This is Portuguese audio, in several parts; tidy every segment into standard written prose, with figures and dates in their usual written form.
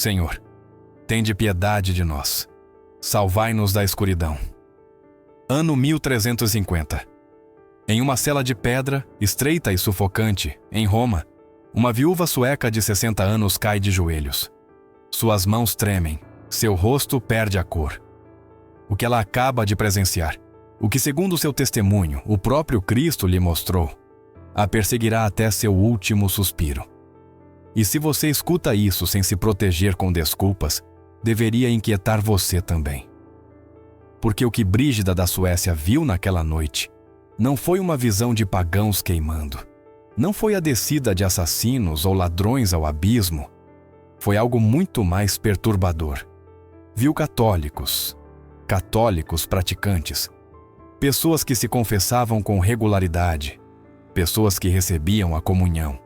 Senhor, tende piedade de nós. Salvai-nos da escuridão. Ano 1350. Em uma cela de pedra, estreita e sufocante, em Roma, uma viúva sueca de 60 anos cai de joelhos. Suas mãos tremem, seu rosto perde a cor. O que ela acaba de presenciar, o que segundo seu testemunho, o próprio Cristo lhe mostrou, a perseguirá até seu último suspiro. E se você escuta isso sem se proteger com desculpas, deveria inquietar você também. Porque o que Brígida da Suécia viu naquela noite não foi uma visão de pagãos queimando. Não foi a descida de assassinos ou ladrões ao abismo. Foi algo muito mais perturbador. Viu católicos praticantes, pessoas que se confessavam com regularidade, pessoas que recebiam a comunhão,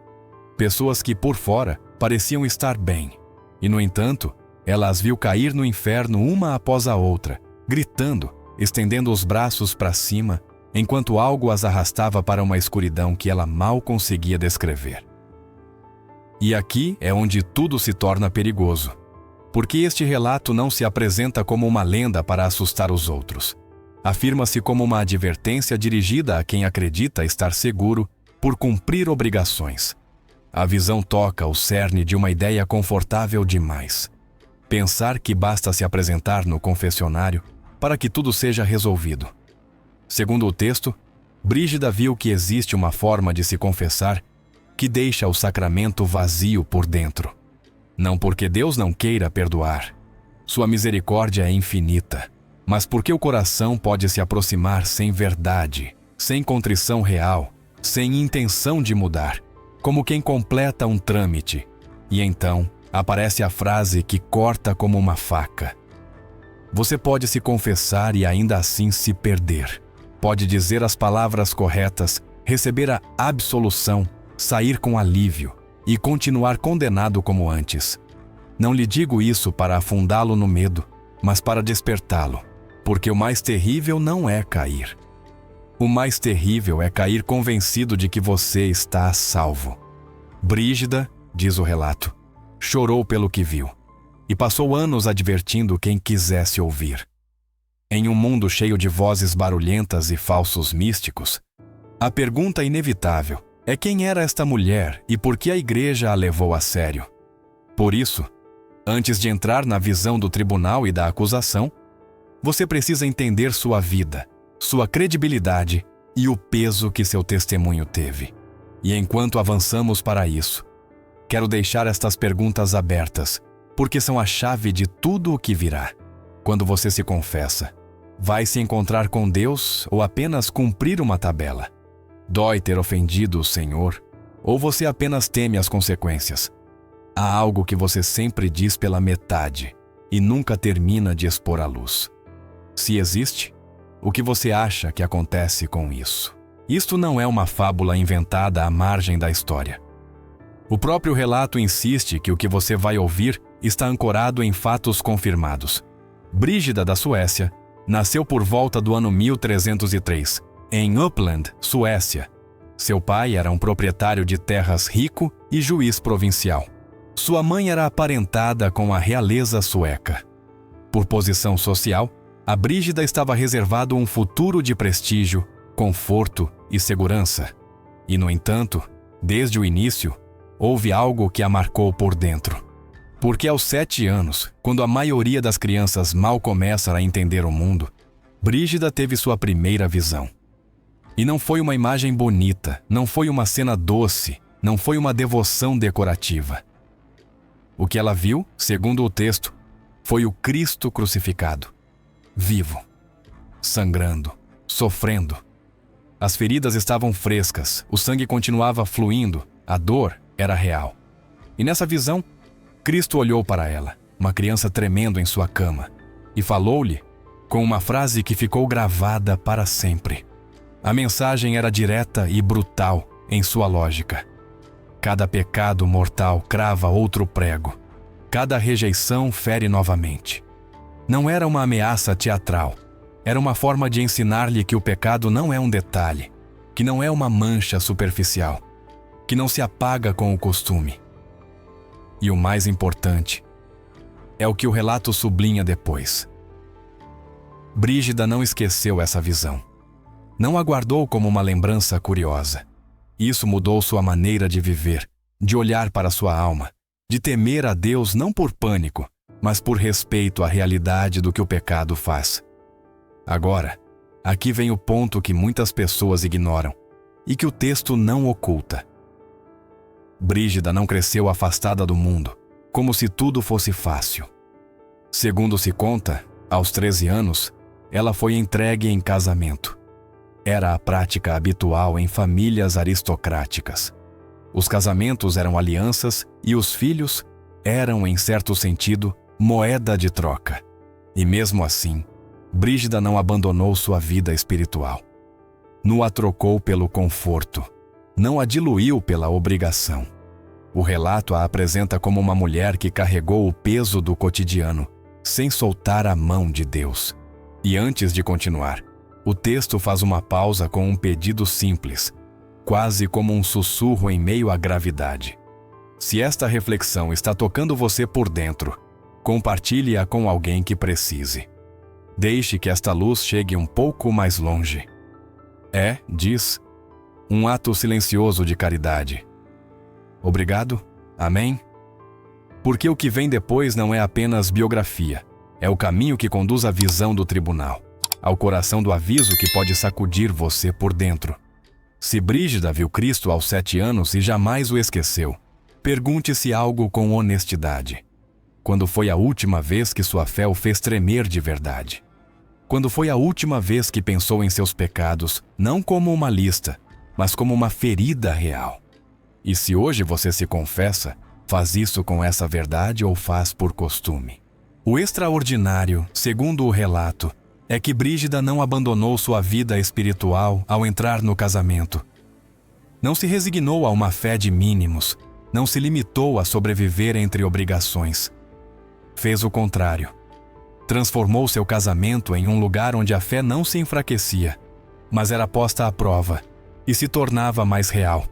pessoas que por fora pareciam estar bem, e no entanto, ela as viu cair no inferno uma após a outra, gritando, estendendo os braços para cima, enquanto algo as arrastava para uma escuridão que ela mal conseguia descrever. E aqui é onde tudo se torna perigoso, porque este relato não se apresenta como uma lenda para assustar os outros. Afirma-se como uma advertência dirigida a quem acredita estar seguro por cumprir obrigações. A visão toca o cerne de uma ideia confortável demais. Pensar que basta se apresentar no confessionário para que tudo seja resolvido. Segundo o texto, Brígida viu que existe uma forma de se confessar que deixa o sacramento vazio por dentro. Não porque Deus não queira perdoar. Sua misericórdia é infinita, mas porque o coração pode se aproximar sem verdade, sem contrição real, sem intenção de mudar, como quem completa um trâmite. E então aparece a frase que corta como uma faca. Você pode se confessar e ainda assim se perder. Pode dizer as palavras corretas, receber a absolução, sair com alívio e continuar condenado como antes. Não lhe digo isso para afundá-lo no medo, mas para despertá-lo, porque o mais terrível não é cair. O mais terrível é cair convencido de que você está a salvo. Brígida, diz o relato, chorou pelo que viu e passou anos advertindo quem quisesse ouvir. Em um mundo cheio de vozes barulhentas e falsos místicos, a pergunta inevitável é quem era esta mulher e por que a igreja a levou a sério. Por isso, antes de entrar na visão do tribunal e da acusação, você precisa entender sua vida, sua credibilidade e o peso que seu testemunho teve. E enquanto avançamos para isso, quero deixar estas perguntas abertas, porque são a chave de tudo o que virá. Quando você se confessa, vai se encontrar com Deus ou apenas cumprir uma tabela? Dói ter ofendido o Senhor? Ou você apenas teme as consequências? Há algo que você sempre diz pela metade e nunca termina de expor à luz. Se existe, o que você acha que acontece com isso? Isto não é uma fábula inventada à margem da história. O próprio relato insiste que o que você vai ouvir está ancorado em fatos confirmados. Brígida da Suécia nasceu por volta do ano 1303, em Uppland, Suécia. Seu pai era um proprietário de terras rico e juiz provincial. Sua mãe era aparentada com a realeza sueca. Por posição social, a Brígida estava reservado um futuro de prestígio, conforto e segurança. E, no entanto, desde o início, houve algo que a marcou por dentro. Porque aos 7 anos, quando a maioria das crianças mal começa a entender o mundo, Brígida teve sua primeira visão. E não foi uma imagem bonita, não foi uma cena doce, não foi uma devoção decorativa. O que ela viu, segundo o texto, foi o Cristo crucificado, vivo, sangrando, sofrendo. As feridas estavam frescas, o sangue continuava fluindo, a dor era real. E nessa visão, Cristo olhou para ela, uma criança tremendo em sua cama, e falou-lhe com uma frase que ficou gravada para sempre. A mensagem era direta e brutal em sua lógica. Cada pecado mortal crava outro prego. Cada rejeição fere novamente. Não era uma ameaça teatral. Era uma forma de ensinar-lhe que o pecado não é um detalhe, que não é uma mancha superficial, que não se apaga com o costume. E o mais importante, É o que o relato sublinha depois. Brígida não esqueceu essa visão. Não a guardou como uma lembrança curiosa. Isso mudou sua maneira de viver, de olhar para sua alma, de temer a Deus não por pânico, mas por respeito à realidade do que o pecado faz. Agora, aqui vem o ponto que muitas pessoas ignoram e que o texto não oculta. Brígida não cresceu afastada do mundo, como se tudo fosse fácil. Segundo se conta, aos 13 anos, ela foi entregue em casamento. Era a prática habitual em famílias aristocráticas. Os casamentos eram alianças e os filhos eram, em certo sentido, moeda de troca. E mesmo assim, Brígida não abandonou sua vida espiritual. Não a trocou pelo conforto, não a diluiu pela obrigação. O relato a apresenta como uma mulher que carregou o peso do cotidiano, sem soltar a mão de Deus. E antes de continuar, o texto faz uma pausa com um pedido simples, quase como um sussurro em meio à gravidade. Se esta reflexão está tocando você por dentro, compartilhe-a com alguém que precise. Deixe que esta luz chegue um pouco mais longe. Diz, um ato silencioso de caridade. Obrigado? Amém? Porque o que vem depois não é apenas biografia, é o caminho que conduz à visão do tribunal, ao coração do aviso que pode sacudir você por dentro. Se Brígida viu Cristo aos 7 anos e jamais o esqueceu, pergunte-se algo com honestidade. Quando foi a última vez que sua fé o fez tremer de verdade? Quando foi a última vez que pensou em seus pecados, não como uma lista, mas como uma ferida real? E se hoje você se confessa, faz isso com essa verdade ou faz por costume? O extraordinário, segundo o relato, é que Brígida não abandonou sua vida espiritual ao entrar no casamento. Não se resignou a uma fé de mínimos, não se limitou a sobreviver entre obrigações. Fez o contrário. Transformou seu casamento em um lugar onde a fé não se enfraquecia, mas era posta à prova e se tornava mais real.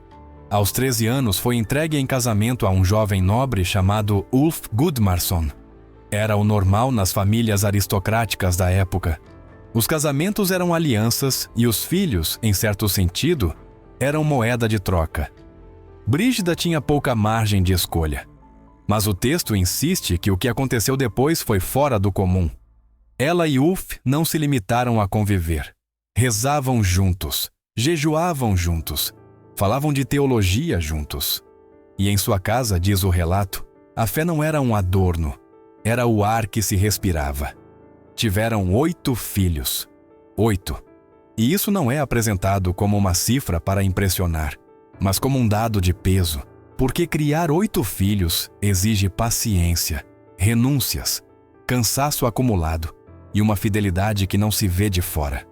Aos 13 anos foi entregue em casamento a um jovem nobre chamado Ulf Gudmarsson. Era o normal nas famílias aristocráticas da época. Os casamentos eram alianças e os filhos, em certo sentido, eram moeda de troca. Brígida tinha pouca margem de escolha. Mas o texto insiste que o que aconteceu depois foi fora do comum. Ela e Ulf não se limitaram a conviver. Rezavam juntos, jejuavam juntos, falavam de teologia juntos. E em sua casa, diz o relato, a fé não era um adorno, era o ar que se respirava. Tiveram 8 filhos. 8. E isso não é apresentado como uma cifra para impressionar, mas como um dado de peso, porque criar 8 filhos exige paciência, renúncias, cansaço acumulado e uma fidelidade que não se vê de fora.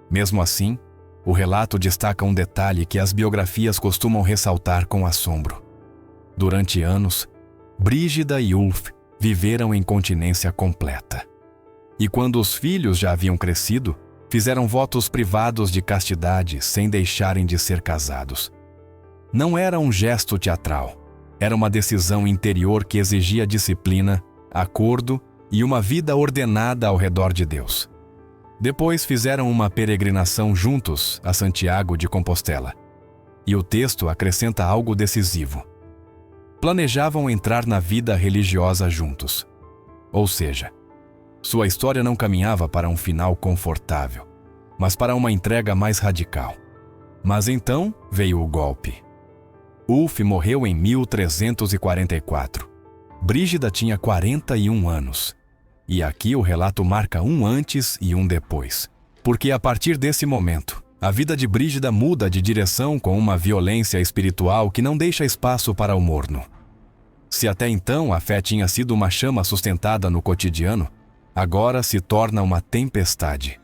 Mesmo assim, o relato destaca um detalhe que as biografias costumam ressaltar com assombro. Durante anos, Brígida e Ulf viveram em continência completa. E quando os filhos já haviam crescido, fizeram votos privados de castidade sem deixarem de ser casados. Não era um gesto teatral, era uma decisão interior que exigia disciplina, acordo e uma vida ordenada ao redor de Deus. Depois fizeram uma peregrinação juntos a Santiago de Compostela. E o texto acrescenta algo decisivo. Planejavam entrar na vida religiosa juntos. Ou seja, sua história não caminhava para um final confortável, mas para uma entrega mais radical. Mas então veio o golpe. Ulf morreu em 1344. Brígida tinha 41 anos. E aqui o relato marca um antes e um depois. Porque a partir desse momento, a vida de Brígida muda de direção com uma violência espiritual que não deixa espaço para o morno. Se até então a fé tinha sido uma chama sustentada no cotidiano, agora se torna uma tempestade.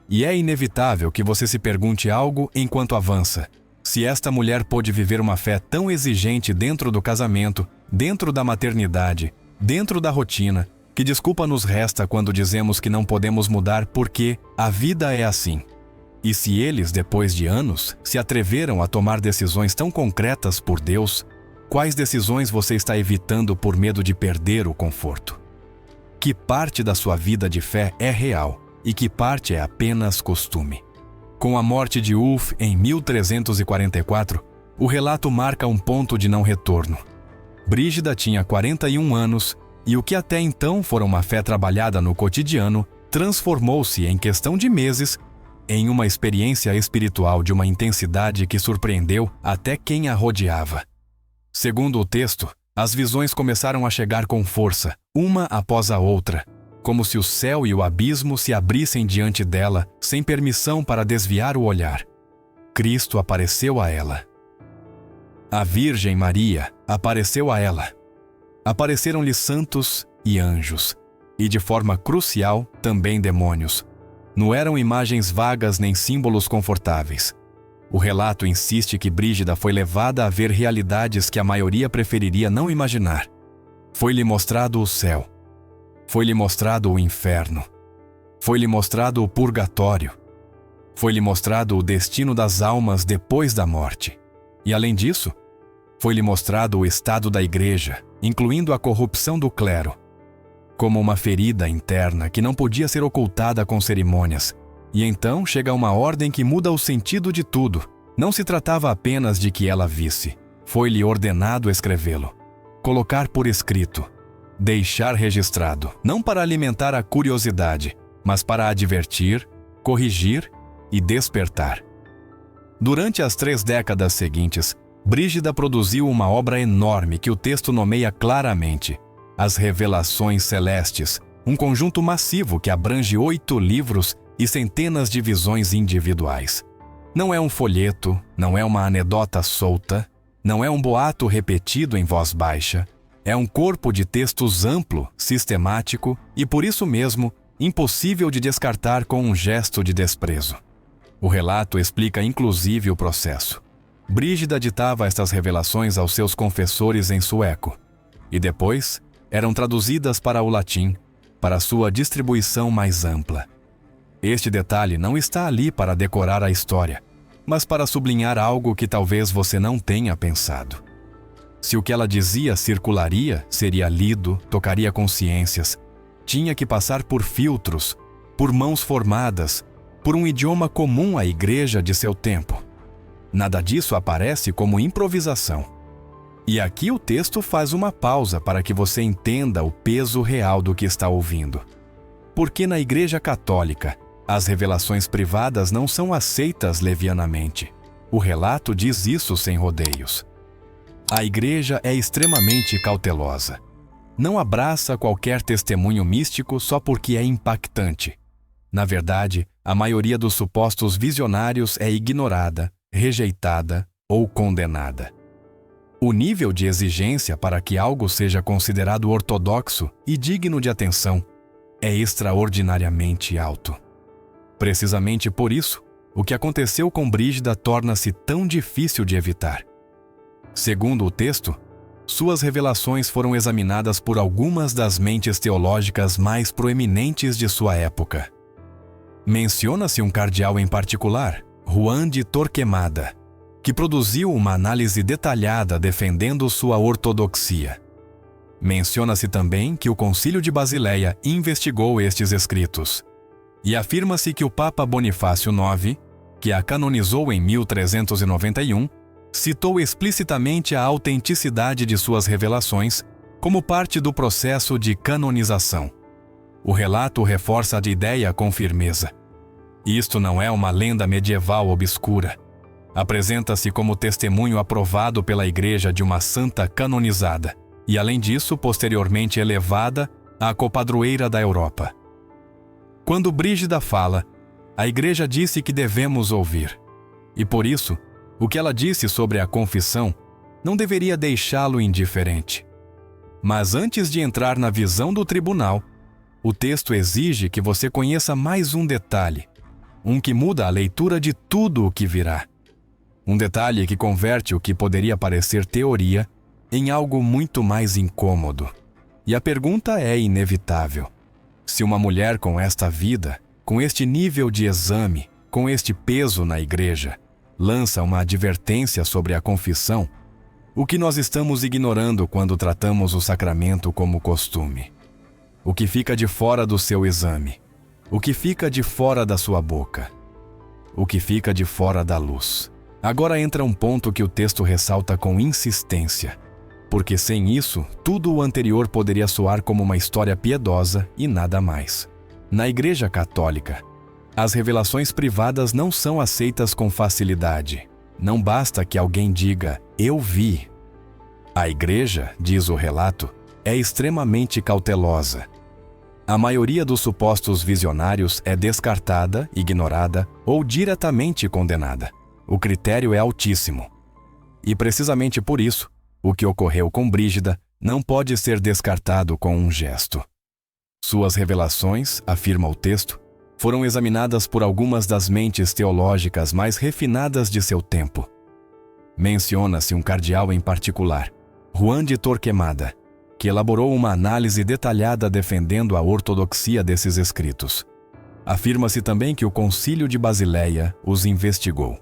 E é inevitável que você se pergunte algo enquanto avança. Se esta mulher pôde viver uma fé tão exigente dentro do casamento, dentro da maternidade, dentro da rotina, que desculpa nos resta quando dizemos que não podemos mudar porque a vida é assim. E se eles, depois de anos, se atreveram a tomar decisões tão concretas por Deus, quais decisões você está evitando por medo de perder o conforto? que parte da sua vida de fé é real e que parte é apenas costume. Com a morte de Ulf em 1344, o relato marca um ponto de não retorno. Brígida tinha 41 anos e o que até então fora uma fé trabalhada no cotidiano transformou-se em questão de meses em uma experiência espiritual de uma intensidade que surpreendeu até quem a rodeava. Segundo o texto, as visões começaram a chegar com força, uma após a outra, como se o céu e o abismo se abrissem diante dela sem permissão para desviar o olhar. Cristo apareceu a ela. A Virgem Maria apareceu a ela. Apareceram-lhe santos e anjos, e de forma crucial também demônios. Não eram imagens vagas nem símbolos confortáveis. O relato insiste que Brígida foi levada a ver realidades que a maioria preferiria não imaginar. Foi-lhe mostrado o céu. Foi-lhe mostrado o inferno. Foi-lhe mostrado o purgatório. Foi-lhe mostrado o destino das almas depois da morte. E, além disso, foi-lhe mostrado o estado da igreja, incluindo a corrupção do clero, como uma ferida interna que não podia ser ocultada com cerimônias. E então chega uma ordem que muda o sentido de tudo. Não se tratava apenas de que ela visse. Foi-lhe ordenado escrevê-lo, colocar por escrito, deixar registrado, não para alimentar a curiosidade, mas para advertir, corrigir e despertar. Durante as 3 décadas seguintes, Brígida produziu uma obra enorme que o texto nomeia claramente: As Revelações Celestes, um conjunto massivo que abrange 8 livros e centenas de visões individuais. Não é um folheto, não é uma anedota solta, não é um boato repetido em voz baixa. É um corpo de textos amplo, sistemático e, por isso mesmo, impossível de descartar com um gesto de desprezo. O relato explica inclusive o processo. Brígida ditava estas revelações aos seus confessores em sueco, e depois eram traduzidas para o latim, para sua distribuição mais ampla. Este detalhe não está ali para decorar a história, mas para sublinhar algo que talvez você não tenha pensado. Se o que ela dizia circularia, seria lido, tocaria consciências, tinha que passar por filtros, por mãos formadas, por um idioma comum à igreja de seu tempo. Nada disso aparece como improvisação. E aqui o texto faz uma pausa para que você entenda o peso real do que está ouvindo. Porque na Igreja Católica, as revelações privadas não são aceitas levianamente. O relato diz isso sem rodeios. A Igreja é extremamente cautelosa. Não abraça qualquer testemunho místico só porque é impactante. Na verdade, a maioria dos supostos visionários é ignorada, rejeitada ou condenada. O nível de exigência para que algo seja considerado ortodoxo e digno de atenção é extraordinariamente alto. Precisamente por isso, o que aconteceu com Brígida torna-se tão difícil de evitar. Segundo o texto, suas revelações foram examinadas por algumas das mentes teológicas mais proeminentes de sua época. Menciona-se um cardeal em particular, Juan de Torquemada, que produziu uma análise detalhada defendendo sua ortodoxia. Menciona-se também que o Concílio de Basileia investigou estes escritos. E afirma-se que o Papa Bonifácio IX, que a canonizou em 1391, citou explicitamente a autenticidade de suas revelações como parte do processo de canonização. O relato reforça a ideia com firmeza. Isto não é uma lenda medieval obscura. Apresenta-se como testemunho aprovado pela Igreja de uma santa canonizada e, além disso, posteriormente elevada à copadroeira da Europa. Quando Brígida fala, a Igreja disse que devemos ouvir. E por isso, o que ela disse sobre a confissão não deveria deixá-lo indiferente. Mas antes de entrar na visão do tribunal, o texto exige que você conheça mais um detalhe, um que muda a leitura de tudo o que virá. Um detalhe que converte o que poderia parecer teoria em algo muito mais incômodo. E a pergunta é inevitável. Se uma mulher com esta vida, com este nível de exame, com este peso na igreja, lança uma advertência sobre a confissão, o que nós estamos ignorando quando tratamos o sacramento como costume? o que fica de fora do seu exame, o que fica de fora da sua boca, o que fica de fora da luz. Agora entra um ponto que o texto ressalta com insistência, porque sem isso, tudo o anterior poderia soar como uma história piedosa e nada mais. Na Igreja Católica, as revelações privadas não são aceitas com facilidade. Não basta que alguém diga, eu vi. A Igreja, diz o relato, é extremamente cautelosa. A maioria dos supostos visionários é descartada, ignorada ou diretamente condenada. O critério é altíssimo. E precisamente por isso, o que ocorreu com Brígida não pode ser descartado com um gesto. Suas revelações, afirma o texto, foram examinadas por algumas das mentes teológicas mais refinadas de seu tempo. Menciona-se um cardeal em particular, Juan de Torquemada, que elaborou uma análise detalhada defendendo a ortodoxia desses escritos. Afirma-se também que o Concílio de Basileia os investigou.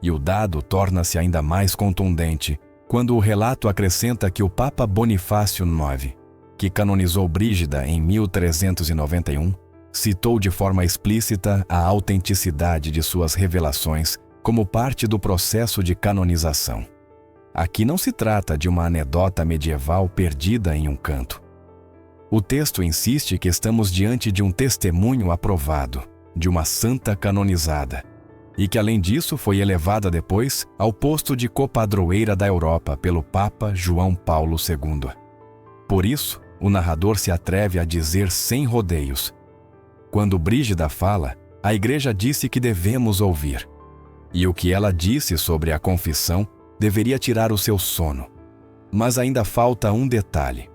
E o dado torna-se ainda mais contundente quando o relato acrescenta que o Papa Bonifácio IX, que canonizou Brígida em 1391, citou de forma explícita a autenticidade de suas revelações como parte do processo de canonização. Aqui não se trata de uma anedota medieval perdida em um canto. O texto insiste que estamos diante de um testemunho aprovado, de uma santa canonizada, e que além disso foi elevada depois ao posto de copadroeira da Europa pelo Papa João Paulo II. Por isso, o narrador se atreve a dizer sem rodeios: quando Brígida fala, a Igreja disse que devemos ouvir. E o que ela disse sobre a confissão deveria tirar o seu sono. Mas ainda falta um detalhe.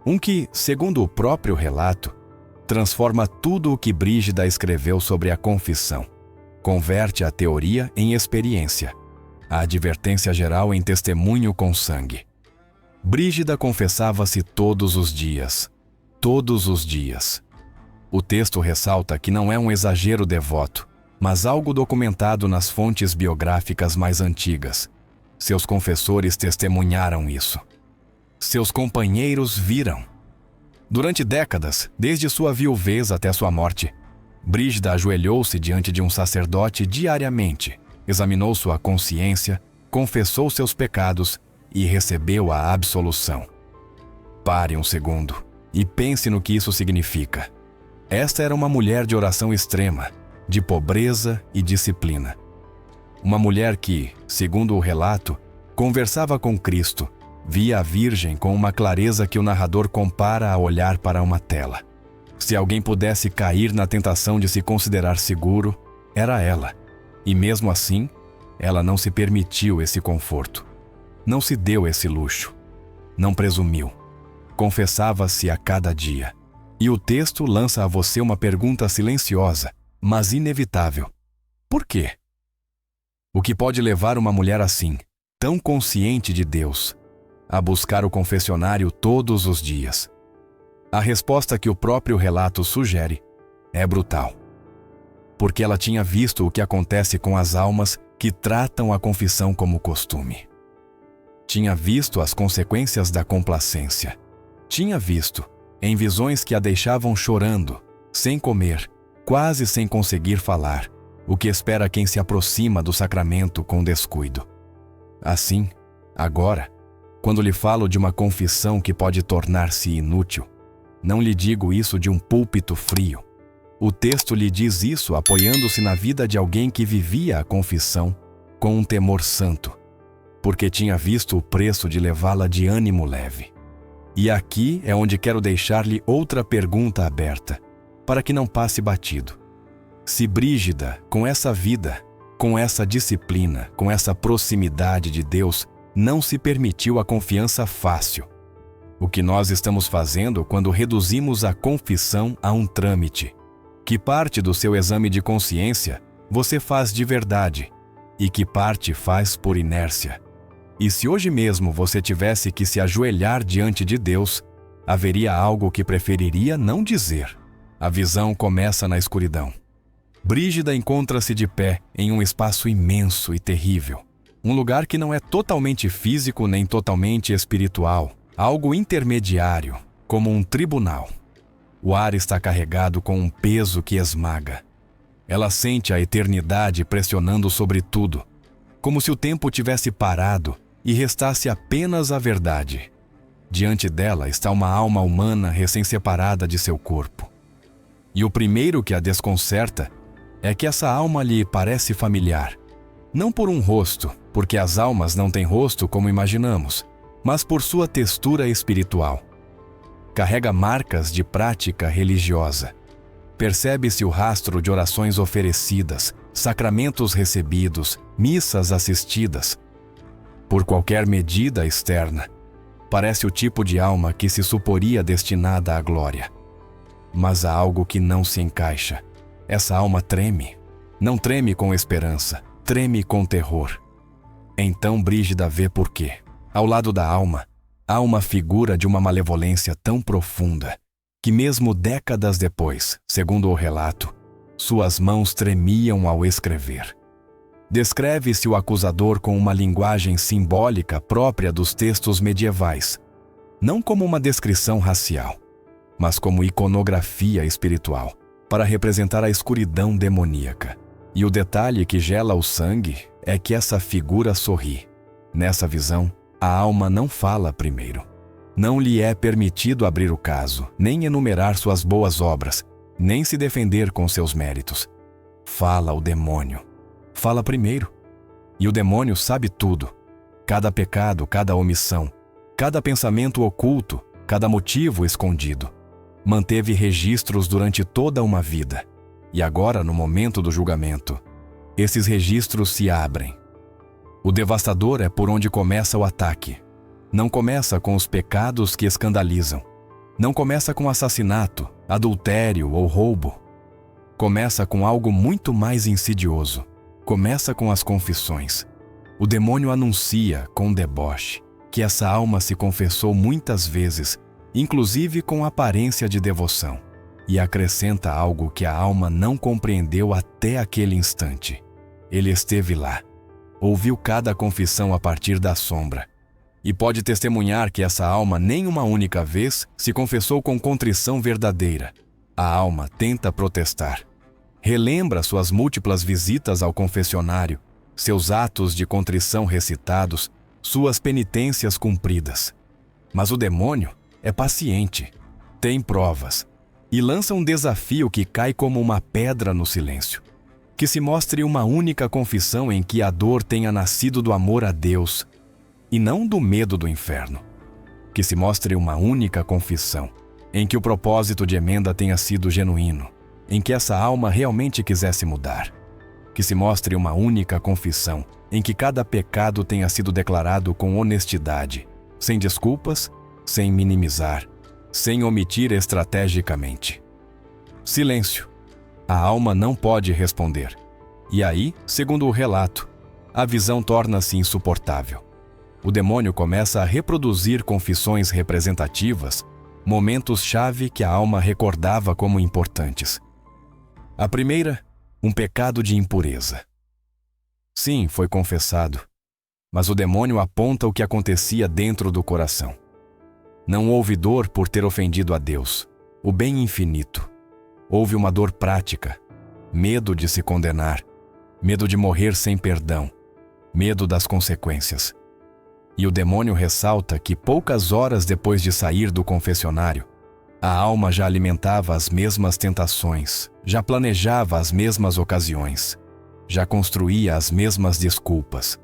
Um que, segundo o próprio relato, transforma tudo o que Brígida escreveu sobre a confissão. Converte a teoria em experiência, a advertência geral em testemunho com sangue. Brígida confessava-se todos os dias. Todos os dias. O texto ressalta que não é um exagero devoto, mas algo documentado nas fontes biográficas mais antigas. Seus confessores testemunharam isso. Seus companheiros viram. Durante décadas, desde sua viuvez até sua morte, Brígida ajoelhou-se diante de um sacerdote diariamente, examinou sua consciência, confessou seus pecados e recebeu a absolução. Pare um segundo e pense no que isso significa. Esta era uma mulher de oração extrema, de pobreza e disciplina. Uma mulher que, segundo o relato, conversava com Cristo, via a Virgem com uma clareza que o narrador compara a olhar para uma tela. Se alguém pudesse cair na tentação de se considerar seguro, era ela. E mesmo assim, ela não se permitiu esse conforto. Não se deu esse luxo. Não presumiu. Confessava-se a cada dia. E o texto lança a você uma pergunta silenciosa, mas inevitável. Por quê? O que pode levar uma mulher assim, tão consciente de Deus, a buscar o confessionário todos os dias? A resposta que o próprio relato sugere é brutal. Porque ela tinha visto o que acontece com as almas que tratam a confissão como costume. Tinha visto as consequências da complacência. Tinha visto, em visões que a deixavam chorando, sem comer, quase sem conseguir falar, o que espera quem se aproxima do sacramento com descuido. Assim, agora, quando lhe falo de uma confissão que pode tornar-se inútil, não lhe digo isso de um púlpito frio. O texto lhe diz isso apoiando-se na vida de alguém que vivia a confissão com um temor santo, porque tinha visto o preço de levá-la de ânimo leve. E aqui é onde quero deixar-lhe outra pergunta aberta, para que não passe batido. Se Brígida, com essa vida, com essa disciplina, com essa proximidade de Deus, não se permitiu a confiança fácil, o que nós estamos fazendo quando reduzimos a confissão a um trâmite? Que parte do seu exame de consciência você faz de verdade e que parte faz por inércia? E se hoje mesmo você tivesse que se ajoelhar diante de Deus, haveria algo que preferiria não dizer. A visão começa na escuridão. Brígida encontra-se de pé em um espaço imenso e terrível. Um lugar que não é totalmente físico nem totalmente espiritual. Algo intermediário, como um tribunal. O ar está carregado com um peso que esmaga. Ela sente a eternidade pressionando sobre tudo, como se o tempo tivesse parado e restasse apenas a verdade. Diante dela está uma alma humana recém-separada de seu corpo. E o primeiro que a desconcerta é que essa alma lhe parece familiar. Não por um rosto, porque as almas não têm rosto como imaginamos, mas por sua textura espiritual. Carrega marcas de prática religiosa. Percebe-se o rastro de orações oferecidas, sacramentos recebidos, missas assistidas. Por qualquer medida externa, parece o tipo de alma que se suporia destinada à glória. Mas há algo que não se encaixa. Essa alma treme. Não treme com esperança, treme com terror. Então Brígida vê por quê. Ao lado da alma, há uma figura de uma malevolência tão profunda que mesmo décadas depois, segundo o relato, suas mãos tremiam ao escrever. Descreve-se o acusador com uma linguagem simbólica própria dos textos medievais, não como uma descrição racial, mas como iconografia espiritual, para representar a escuridão demoníaca. E o detalhe que gela o sangue é que essa figura sorri. Nessa visão, a alma não fala primeiro. Não lhe é permitido abrir o caso, nem enumerar suas boas obras, nem se defender com seus méritos. Fala o demônio. Fala primeiro. E o demônio sabe tudo. Cada pecado, cada omissão, cada pensamento oculto, cada motivo escondido. Manteve registros durante toda uma vida. E agora, no momento do julgamento, esses registros se abrem. O devastador é por onde começa o ataque. Não começa com os pecados que escandalizam. Não começa com assassinato, adultério ou roubo. Começa com algo muito mais insidioso. Começa com as confissões. O demônio anuncia, com deboche, que essa alma se confessou muitas vezes, inclusive com aparência de devoção, e acrescenta algo que a alma não compreendeu até aquele instante. Ele esteve lá, ouviu cada confissão a partir da sombra, e pode testemunhar que essa alma nem uma única vez se confessou com contrição verdadeira. A alma tenta protestar. Relembra suas múltiplas visitas ao confessionário, seus atos de contrição recitados, suas penitências cumpridas. Mas o demônio é paciente, tem provas, e lança um desafio que cai como uma pedra no silêncio. Que se mostre uma única confissão em que a dor tenha nascido do amor a Deus, e não do medo do inferno. Que se mostre uma única confissão em que o propósito de emenda tenha sido genuíno, em que essa alma realmente quisesse mudar. Que se mostre uma única confissão em que cada pecado tenha sido declarado com honestidade, sem desculpas, sem minimizar, sem omitir estrategicamente. Silêncio. A alma não pode responder. E aí, segundo o relato, a visão torna-se insuportável. O demônio começa a reproduzir confissões representativas, momentos-chave que a alma recordava como importantes. A primeira, um pecado de impureza. Sim, foi confessado, mas o demônio aponta o que acontecia dentro do coração. Não houve dor por ter ofendido a Deus, o bem infinito. Houve uma dor prática, medo de se condenar, medo de morrer sem perdão, medo das consequências. E o demônio ressalta que poucas horas depois de sair do confessionário, a alma já alimentava as mesmas tentações, já planejava as mesmas ocasiões, já construía as mesmas desculpas.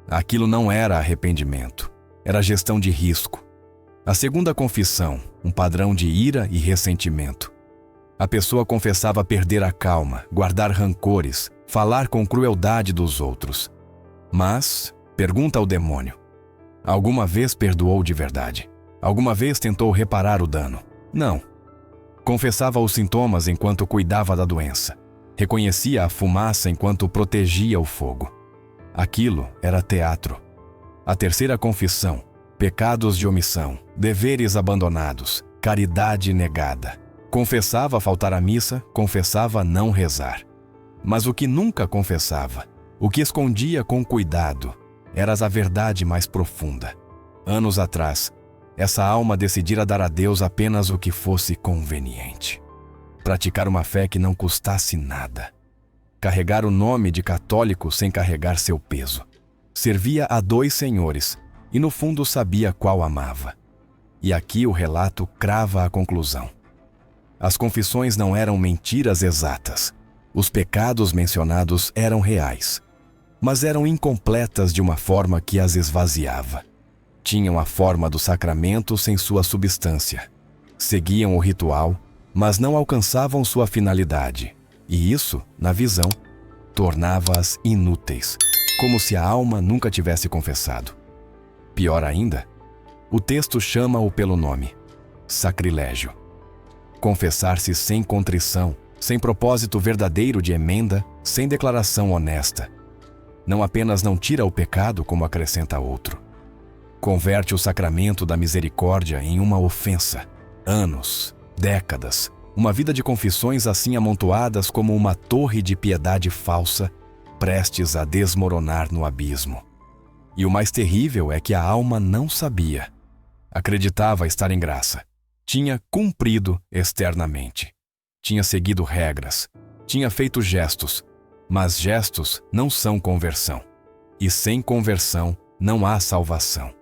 Aquilo não era arrependimento, era gestão de risco. A segunda confissão, um padrão de ira e ressentimento. A pessoa confessava perder a calma, guardar rancores, falar com crueldade dos outros. Mas, pergunta ao demônio, alguma vez perdoou de verdade? Alguma vez tentou reparar o dano? Não. Confessava os sintomas enquanto cuidava da doença. Reconhecia a fumaça enquanto protegia o fogo. Aquilo era teatro. A terceira confissão, pecados de omissão, deveres abandonados, caridade negada. Confessava faltar à missa, confessava não rezar. Mas o que nunca confessava, o que escondia com cuidado, era a verdade mais profunda. Anos atrás, essa alma decidira dar a Deus apenas o que fosse conveniente. Praticar uma fé que não custasse nada. Carregar o nome de católico sem carregar seu peso. Servia a 2 senhores e no fundo sabia qual amava. E aqui o relato crava a conclusão. As confissões não eram mentiras exatas. Os pecados mencionados eram reais, mas eram incompletas de uma forma que as esvaziava. Tinham a forma do sacramento sem sua substância. Seguiam o ritual, mas não alcançavam sua finalidade. E isso, na visão, tornava-as inúteis, como se a alma nunca tivesse confessado. Pior ainda, o texto chama-o pelo nome: sacrilégio. Confessar-se sem contrição, sem propósito verdadeiro de emenda, sem declaração honesta. Não apenas não tira o pecado, como acrescenta outro. Converte o sacramento da misericórdia em uma ofensa. Anos, décadas, uma vida de confissões assim amontoadas como uma torre de piedade falsa, prestes a desmoronar no abismo. E o mais terrível é que a alma não sabia. Acreditava estar em graça. Tinha cumprido externamente. Tinha seguido regras. Tinha feito gestos. Mas gestos não são conversão. E sem conversão não há salvação.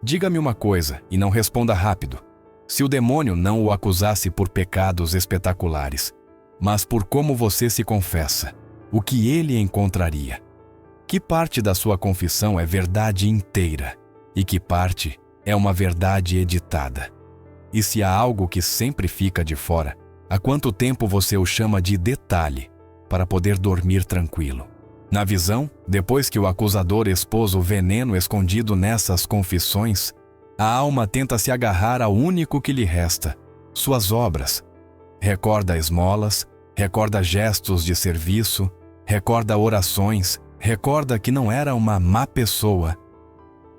Diga-me uma coisa e não responda rápido. Se o demônio não o acusasse por pecados espetaculares, mas por como você se confessa, o que ele encontraria? Que parte da sua confissão é verdade inteira e que parte é uma verdade editada? E se há algo que sempre fica de fora, há quanto tempo você o chama de detalhe para poder dormir tranquilo? Na visão, depois que o acusador expôs o veneno escondido nessas confissões, a alma tenta se agarrar ao único que lhe resta, suas obras. Recorda esmolas, recorda gestos de serviço, recorda orações, recorda que não era uma má pessoa.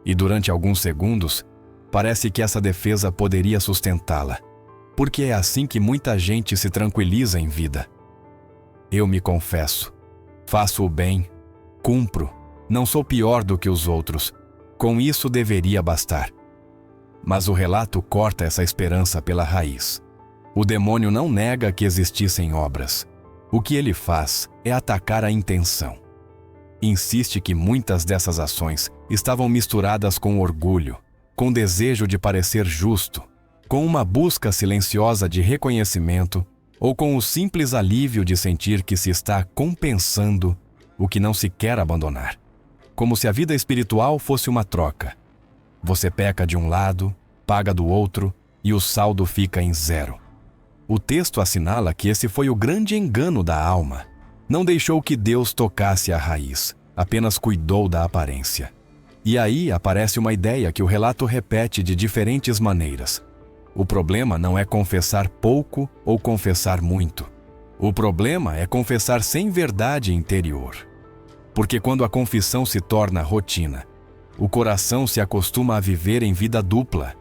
E durante alguns segundos, parece que essa defesa poderia sustentá-la, porque é assim que muita gente se tranquiliza em vida. Eu me confesso, faço o bem, cumpro, não sou pior do que os outros, com isso deveria bastar. Mas o relato corta essa esperança pela raiz. O demônio não nega que existissem obras. O que ele faz é atacar a intenção. Insiste que muitas dessas ações estavam misturadas com orgulho, com desejo de parecer justo, com uma busca silenciosa de reconhecimento ou com o simples alívio de sentir que se está compensando o que não se quer abandonar. Como se a vida espiritual fosse uma troca. Você peca de um lado, paga do outro e o saldo fica em 0. O texto assinala que esse foi o grande engano da alma. Não deixou que Deus tocasse a raiz, apenas cuidou da aparência. E aí aparece uma ideia que o relato repete de diferentes maneiras. O problema não é confessar pouco ou confessar muito. O problema é confessar sem verdade interior. Porque quando a confissão se torna rotina, o coração se acostuma a viver em vida dupla.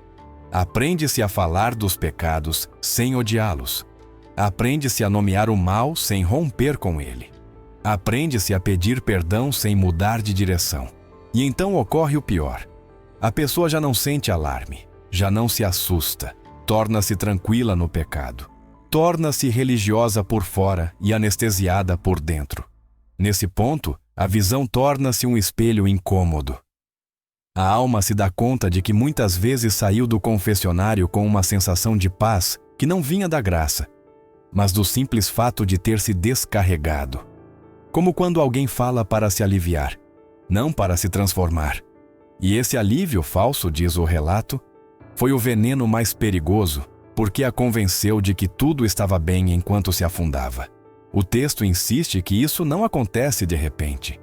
Aprende-se a falar dos pecados sem odiá-los. Aprende-se a nomear o mal sem romper com ele. Aprende-se a pedir perdão sem mudar de direção. E então ocorre o pior. A pessoa já não sente alarme, já não se assusta, torna-se tranquila no pecado. Torna-se religiosa por fora e anestesiada por dentro. Nesse ponto, a visão torna-se um espelho incômodo. A alma se dá conta de que muitas vezes saiu do confessionário com uma sensação de paz que não vinha da graça, mas do simples fato de ter se descarregado. Como quando alguém fala para se aliviar, não para se transformar. E esse alívio falso, diz o relato, foi o veneno mais perigoso, porque a convenceu de que tudo estava bem enquanto se afundava. O texto insiste que isso não acontece de repente.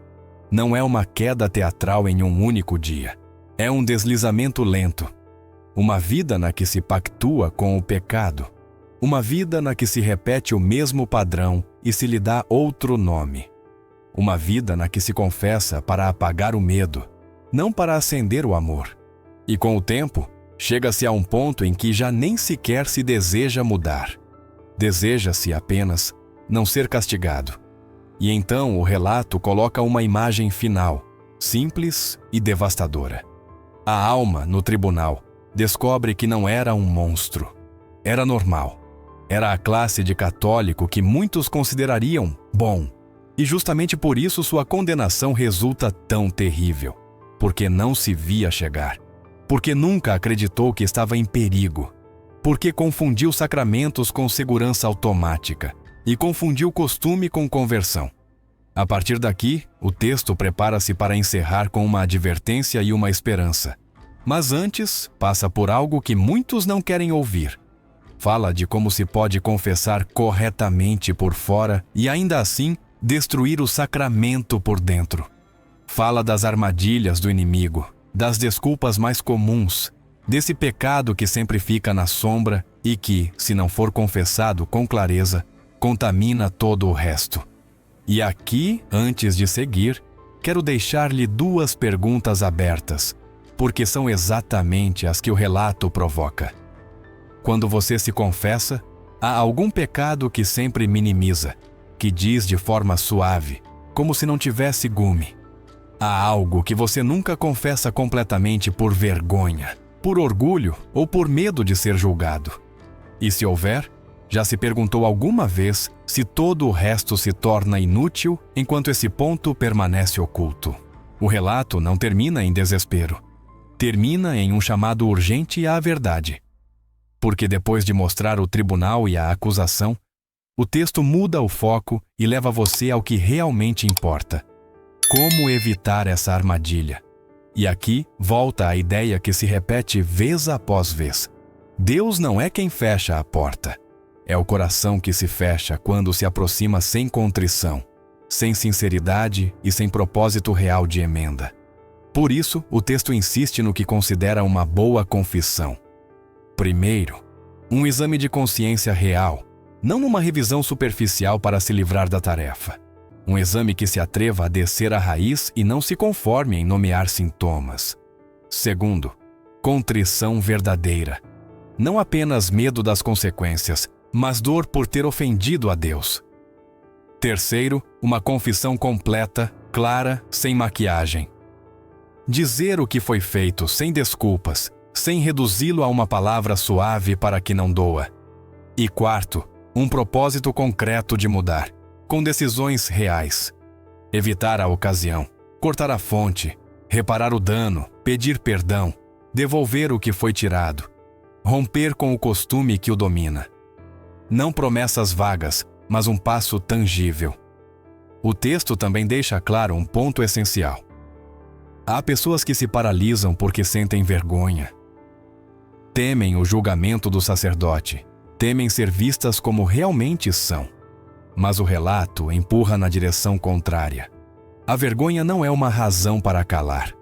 Não é uma queda teatral em um único dia. É um deslizamento lento. Uma vida na que se pactua com o pecado. Uma vida na que se repete o mesmo padrão e se lhe dá outro nome. Uma vida na que se confessa para apagar o medo, não para acender o amor. E com o tempo, chega-se a um ponto em que já nem sequer se deseja mudar. Deseja-se apenas não ser castigado. E então o relato coloca uma imagem final, simples e devastadora. A alma no tribunal, descobre que não era um monstro. Era normal. Era a classe de católico que muitos considerariam bom. E justamente por isso sua condenação resulta tão terrível. Porque não se via chegar. Porque nunca acreditou que estava em perigo. Porque confundiu sacramentos com segurança automática. E confundiu costume com conversão. A partir daqui, o texto prepara-se para encerrar com uma advertência e uma esperança. Mas antes, passa por algo que muitos não querem ouvir. Fala de como se pode confessar corretamente por fora e ainda assim destruir o sacramento por dentro. Fala das armadilhas do inimigo, das desculpas mais comuns, desse pecado que sempre fica na sombra e que, se não for confessado com clareza, contamina todo o resto. E aqui, antes de seguir, quero deixar-lhe 2 perguntas abertas, porque são exatamente as que o relato provoca. Quando você se confessa, há algum pecado que sempre minimiza, que diz de forma suave, como se não tivesse gume. Há algo que você nunca confessa completamente por vergonha, por orgulho ou por medo de ser julgado. E se houver, já se perguntou alguma vez se todo o resto se torna inútil enquanto esse ponto permanece oculto. O relato não termina em desespero. Termina em um chamado urgente à verdade. Porque depois de mostrar o tribunal e a acusação, o texto muda o foco e leva você ao que realmente importa. Como evitar essa armadilha? E aqui volta a ideia que se repete vez após vez. Deus não é quem fecha a porta. É o coração que se fecha quando se aproxima sem contrição, sem sinceridade e sem propósito real de emenda. Por isso, o texto insiste no que considera uma boa confissão. Primeiro, um exame de consciência real, não uma revisão superficial para se livrar da tarefa. Um exame que se atreva a descer à raiz e não se conforme em nomear sintomas. Segundo, contrição verdadeira. Não apenas medo das consequências, mas dor por ter ofendido a Deus. Terceiro, uma confissão completa, clara, sem maquiagem. Dizer o que foi feito sem desculpas, sem reduzi-lo a uma palavra suave para que não doa. E quarto, um propósito concreto de mudar, com decisões reais. Evitar a ocasião, cortar a fonte, reparar o dano, pedir perdão, devolver o que foi tirado, romper com o costume que o domina. Não promessas vagas, mas um passo tangível. O texto também deixa claro um ponto essencial. Há pessoas que se paralisam porque sentem vergonha. Temem o julgamento do sacerdote, temem ser vistas como realmente são. Mas o relato empurra na direção contrária. A vergonha não é uma razão para calar.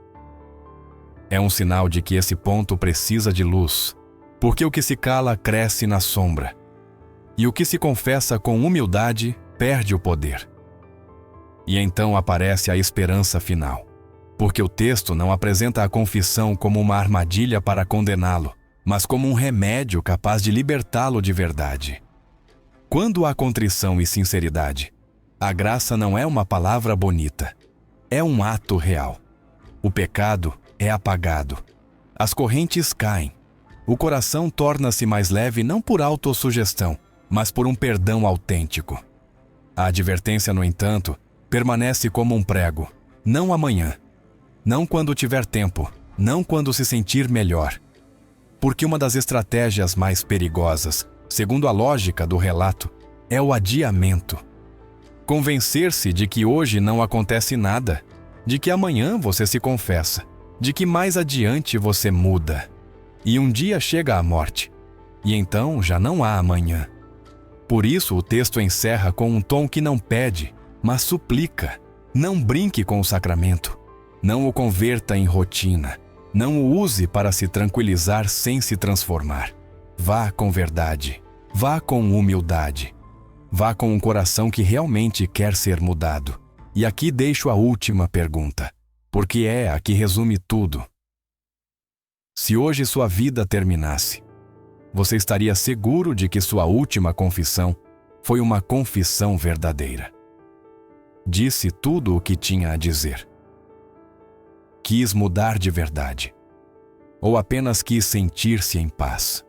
É um sinal de que esse ponto precisa de luz, porque o que se cala cresce na sombra. E o que se confessa com humildade perde o poder. E então aparece a esperança final, porque o texto não apresenta a confissão como uma armadilha para condená-lo, mas como um remédio capaz de libertá-lo de verdade. Quando há contrição e sinceridade, a graça não é uma palavra bonita, é um ato real. O pecado é apagado, as correntes caem, o coração torna-se mais leve não por autossugestão, mas por um perdão autêntico. A advertência, no entanto, permanece como um prego. Não amanhã, não quando tiver tempo, não quando se sentir melhor. Porque uma das estratégias mais perigosas, segundo a lógica do relato, é o adiamento. Convencer-se de que hoje não acontece nada, de que amanhã você se confessa, de que mais adiante você muda. E um dia chega a morte, e então já não há amanhã. Por isso o texto encerra com um tom que não pede, mas suplica. Não brinque com o sacramento. Não o converta em rotina. Não o use para se tranquilizar sem se transformar. Vá com verdade. Vá com humildade. Vá com um coração que realmente quer ser mudado. E aqui deixo a última pergunta, porque é a que resume tudo. Se hoje sua vida terminasse, você estaria seguro de que sua última confissão foi uma confissão verdadeira? Disse tudo o que tinha a dizer. Quis mudar de verdade. ou apenas quis sentir-se em paz?